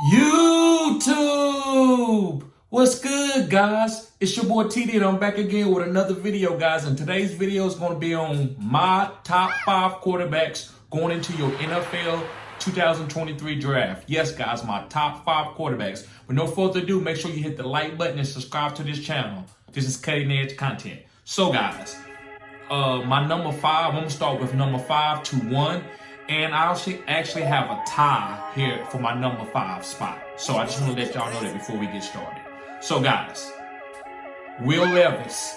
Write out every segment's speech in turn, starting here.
YouTube! What's good, guys? It's your boy TD and I'm back again with another video, guys. And today's video is going to be on my top 5 quarterbacks going into your NFL 2023 draft. Yes, guys, my top 5 quarterbacks. With no further ado, make sure you hit the like button and subscribe to this channel. This is cutting edge content. So, guys, my number 5, I'm going to start with number 5 to 1. And I actually have a tie here for my number 5 spot. So I just want to let y'all know that before we get started. So guys, Will Levis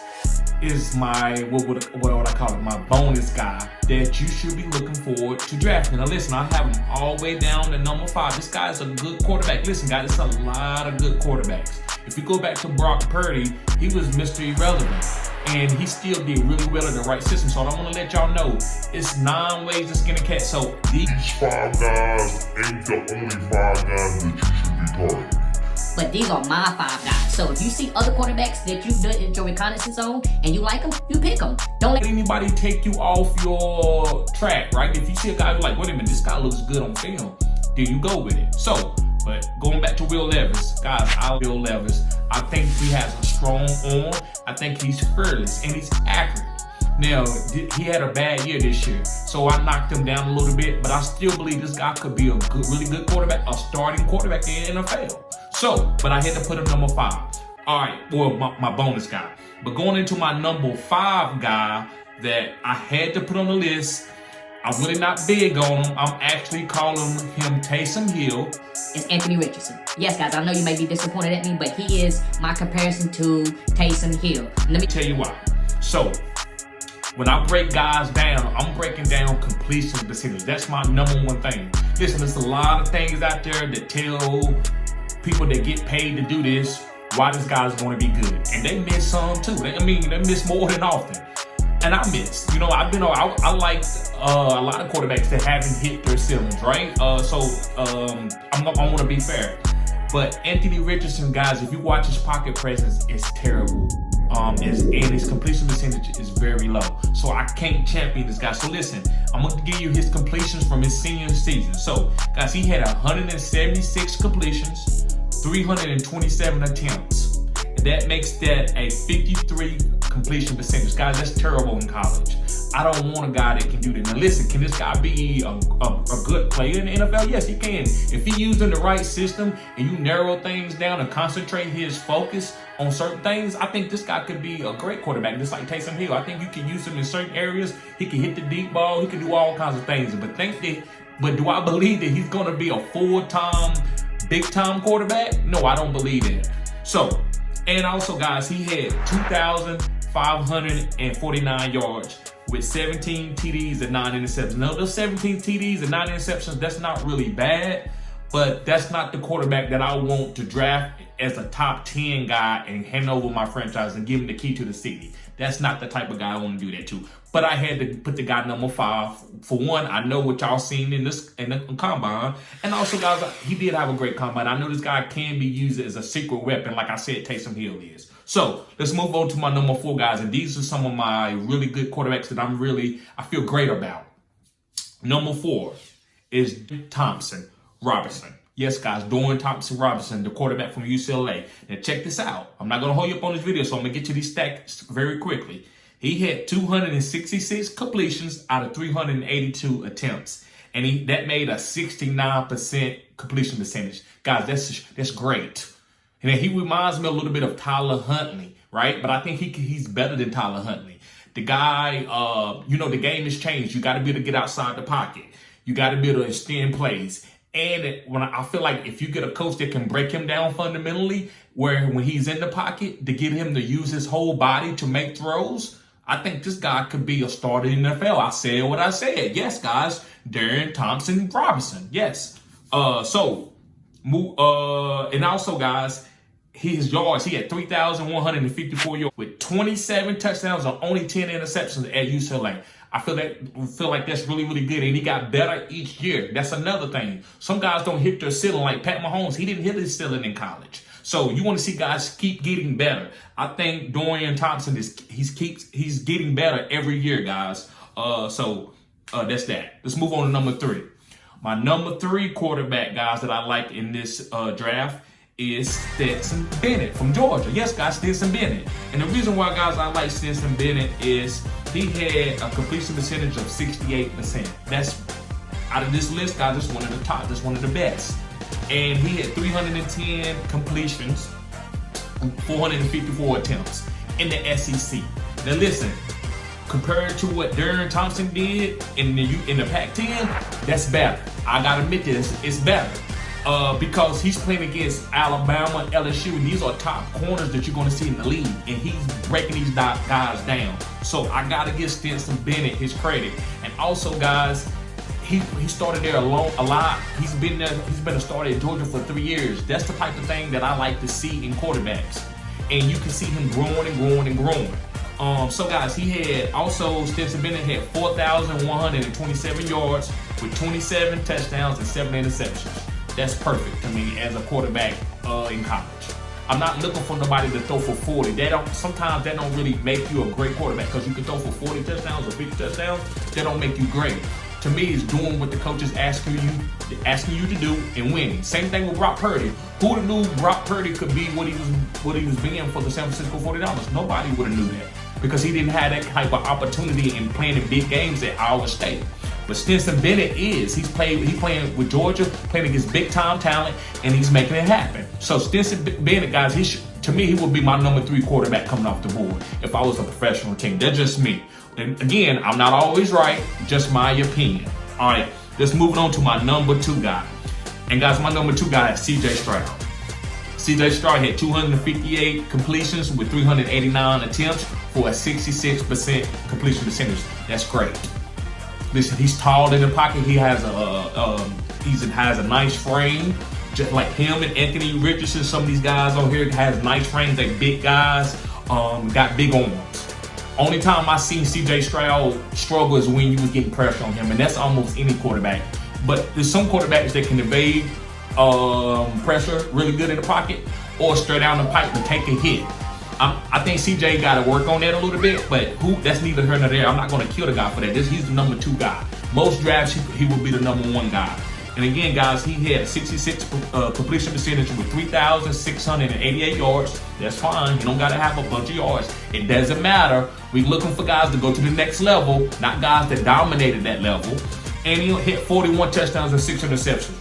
is my, what would I call it, my bonus guy that you should be looking forward to drafting. Now listen, I have him all the way down to number 5. This guy is a good quarterback. Listen guys, it's a lot of good quarterbacks. If you go back to Brock Purdy, he was Mr. Irrelevant. And he still did really well in the right system. So I want to let y'all know, it's 9 ways to skin a cat. So these 5 guys ain't the only 5 guys that you should be targeting. But these are my 5 guys. So if you see other quarterbacks that you've done your reconnaissance on and you like them, you pick them. Don't let anybody take you off your track, right? If you see a guy who's like, wait a minute, this guy looks good on film, then you go with it. So, but going back to Will Levis, guys, Will Levis, I think he has a strong arm. I think he's fearless and he's accurate. Now, he had a bad year this year, so I knocked him down a little bit, but I still believe this guy could be a good, really good quarterback, a starting quarterback in the NFL. So, but I had to put him number 5. All right, well, my bonus guy. But going into my number 5 guy that I had to put on the list, I'm really not big on him. I'm actually calling him Taysom Hill. It's Anthony Richardson. Yes, guys, I know you may be disappointed at me, but he is my comparison to Taysom Hill. Let me tell you why. So, when I break guys down, I'm breaking down completion percentage. That's my number 1 thing. Listen, there's a lot of things out there that tell people that get paid to do this why this guy's going to be good. And they miss some too. They miss more than often. And I missed. You know, I liked a lot of quarterbacks that haven't hit their ceilings, right? I want to be fair. But Anthony Richardson, guys, if you watch his pocket presence, it's terrible. And his completion percentage is very low. So I can't champion this guy. So listen, I'm going to give you his completions from his senior season. So, guys, he had 176 completions, 327 attempts. And that makes that a 53 completion percentage. Guys, that's terrible in college. I don't want a guy that can do that. Now listen, can this guy be a good player in the NFL? Yes, he can. If he using the right system and you narrow things down and concentrate his focus on certain things, I think this guy could be a great quarterback, just like Taysom Hill. I think you can use him in certain areas. He can hit the deep ball. He can do all kinds of things. But do I believe that he's going to be a full-time, big-time quarterback? No, I don't believe that. So, and also, guys, he had 2,549 yards with 17 TDs and 9 interceptions. Now, those 17 TDs and 9 interceptions, that's not really bad, but that's not the quarterback that I want to draft as a top 10 guy and hand over my franchise and give him the key to the city. That's not the type of guy I want to do that to. But I had to put the guy number 5. For one, I know what y'all seen in the combine. And also, guys, he did have a great combine. I know this guy can be used as a secret weapon, like I said, Taysom Hill is. So let's move on to my number 4 guys. And these are some of my really good quarterbacks that I feel great about. Number 4 is Thompson Robinson. Yes, guys, Dorian Thompson-Robinson, the quarterback from UCLA. Now, check this out. I'm not going to hold you up on this video, so I'm going to get to these stats very quickly. He had 266 completions out of 382 attempts, and that made a 69% completion percentage. Guys, that's great. And he reminds me a little bit of Tyler Huntley, right? But I think he's better than Tyler Huntley. The guy, the game has changed. You got to be able to get outside the pocket. You got to be able to extend plays. And I feel like if you get a coach that can break him down fundamentally, where when he's in the pocket, to get him to use his whole body to make throws, I think this guy could be a starter in the NFL. I said what I said. Yes, guys, Dorian Thompson-Robinson. Yes. And also, guys, his yards, he had 3,154 yards with 27 touchdowns and only 10 interceptions at UCLA. I feel like that's really, really good. And he got better each year. That's another thing. Some guys don't hit their ceiling like Pat Mahomes. He didn't hit his ceiling in college. So you want to see guys keep getting better. I think Dorian Thompson he's getting better every year, guys. So that's that. Let's move on to number 3. My number 3 quarterback, guys, that I like in this draft is Stetson Bennett from Georgia. Yes, guys, Stetson Bennett. And the reason why, guys, I like Stetson Bennett is he had a completion percentage of 68%. That's, out of this list, guys, that's one of the top, that's one of the best. And he had 310 completions, 454 attempts in the SEC. Now listen, compared to what Darren Thompson did in the Pac-10, that's better. I gotta admit this, it's better. Because he's playing against Alabama, LSU, and these are top corners that you're going to see in the league, and he's breaking these guys down. So I got to give Stetson Bennett his credit. And also, guys, he started there a lot. He's been there. He's been a starter at Georgia for 3 years. That's the type of thing that I like to see in quarterbacks, and you can see him growing and growing and growing. So guys, Stetson Bennett had 4,127 yards with 27 touchdowns and 7 interceptions. That's perfect to me as a quarterback in college. I'm not looking for nobody to throw for 40. Sometimes that don't really make you a great quarterback, because you can throw for 40 touchdowns or 50 touchdowns. That don't make you great. To me, it's doing what the coach is asking you to do and winning. Same thing with Brock Purdy. Who would have knew Brock Purdy could be what he was being for the San Francisco 49ers? Nobody would have knew that, because he didn't have that type of opportunity in playing in big games at Iowa State. But Stetson Bennett he's playing with Georgia, playing against big time talent, and he's making it happen. So Stetson Bennett, guys, to me, he would be my number 3 quarterback coming off the board if I was a professional team. That's just me. And again, I'm not always right, just my opinion. All right, let's move on to my number 2 guy. And guys, my number 2 guy is CJ Stroud. CJ Stroud had 258 completions with 389 attempts for a 66% completion percentage. That's great. Listen, he's tall in the pocket. He has a nice frame, just like him and Anthony Richardson. Some of these guys on here has nice frames. They big guys, got big arms. Only time I seen CJ Stroud struggle is when you was getting pressure on him, and that's almost any quarterback. But there's some quarterbacks that can evade pressure really good in the pocket, or straight down the pipe and take a hit. I think CJ got to work on that a little bit, but that's neither here nor there. I'm not going to kill the guy for that. He's the number 2 guy. Most drafts, he will be the number 1 guy. And again, guys, he had a 66 completion percentage with 3,688 yards. That's fine. You don't got to have a bunch of yards. It doesn't matter. We're looking for guys to go to the next level, not guys that dominated that level. And he hit 41 touchdowns and 6 interceptions.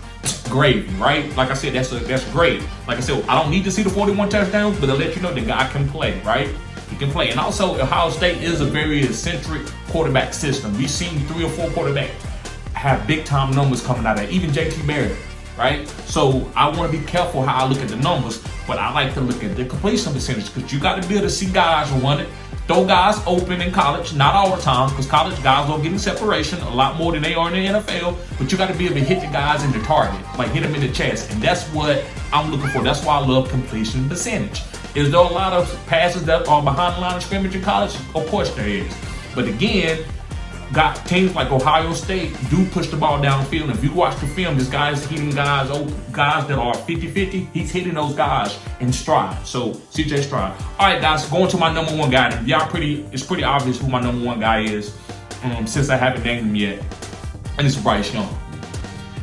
Gravy, right? Like I said, that's great. Like I said, I don't need to see the 41 touchdowns, but to let you know the guy can play, right? He can play. And also, Ohio State is a very eccentric quarterback system. We've seen 3 or 4 quarterbacks have big time numbers coming out of it. Even JT Barrett, right? So I want to be careful how I look at the numbers, but I like to look at the completion percentage, because you got to be able to see guys run it. Throw guys open in college, not all the time, because college guys are getting separation a lot more than they are in the NFL, but you got to be able to hit the guys in the target, like hit them in the chest, and that's what I'm looking for. That's why I love completion percentage. Is there a lot of passes that are behind the line of scrimmage in college? Of course there is. But again, got teams like Ohio State do push the ball downfield. And if you watch the film, this guy's hitting guys that are 50-50. He's hitting those guys in stride. So CJ Stroud. All right, guys, going to my number 1 guy. And it's pretty obvious who my number 1 guy is, since I haven't named him yet. And it's Bryce Young.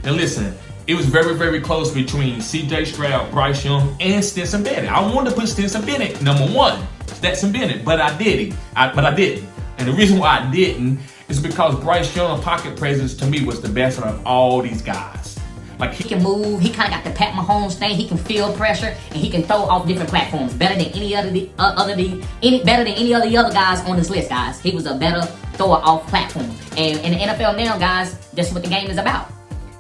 Now listen, it was very, very close between CJ Stroud, Bryce Young, and Stetson Bennett. I wanted to put Stetson Bennett number 1, Stetson Bennett, but I didn't. And the reason why I didn't is because Bryce Young's pocket presence to me was the best of all these guys. Like he can move. He kind of got the Pat Mahomes thing. He can feel pressure, and he can throw off different platforms better than any other the other guys on this list, guys. He was a better thrower off platform. And in the NFL now, guys, that's what the game is about.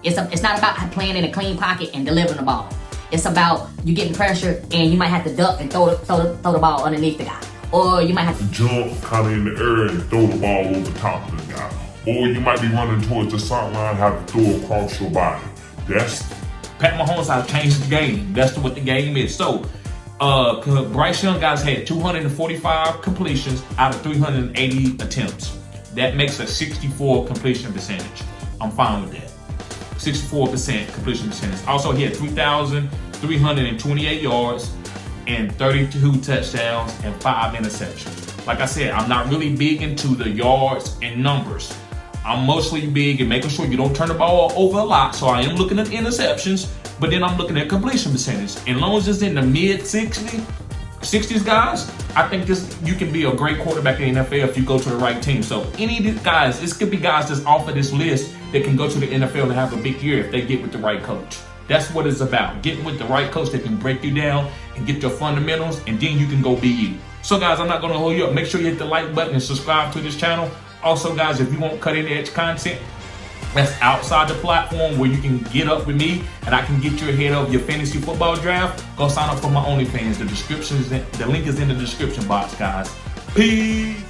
It's not about playing in a clean pocket and delivering the ball. It's about you getting pressure, and you might have to duck and throw the ball underneath the guy. Or you might have to jump kind of in the air and throw the ball over top of the guy. Or you might be running towards the sideline, have to throw across your body. That's Pat Mahomes has changed the game. That's what the game is. So, Bryce Young, guys, had 245 completions out of 380 attempts. That makes a 64 completion percentage. I'm fine with that. 64% completion percentage. Also, he had 3,328 yards and 32 touchdowns and 5 interceptions. Like I said, I'm not really big into the yards and numbers. I'm mostly big in making sure you don't turn the ball over a lot. So I am looking at interceptions, but then I'm looking at completion percentage. And as long as it's in the mid 60s, guys, I think you can be a great quarterback in the NFL if you go to the right team. So any of these guys, this could be guys that's off of this list that can go to the NFL and have a big year if they get with the right coach. That's what it's about. Getting with the right coach that can break you down and get your fundamentals, and then you can go be you. So guys, I'm not going to hold you up. Make sure you hit the like button and subscribe to this channel. Also guys, if you want cutting edge content that's outside the platform where you can get up with me and I can get you ahead of your fantasy football draft, go sign up for my OnlyFans. The link is in the description box, guys. Peace.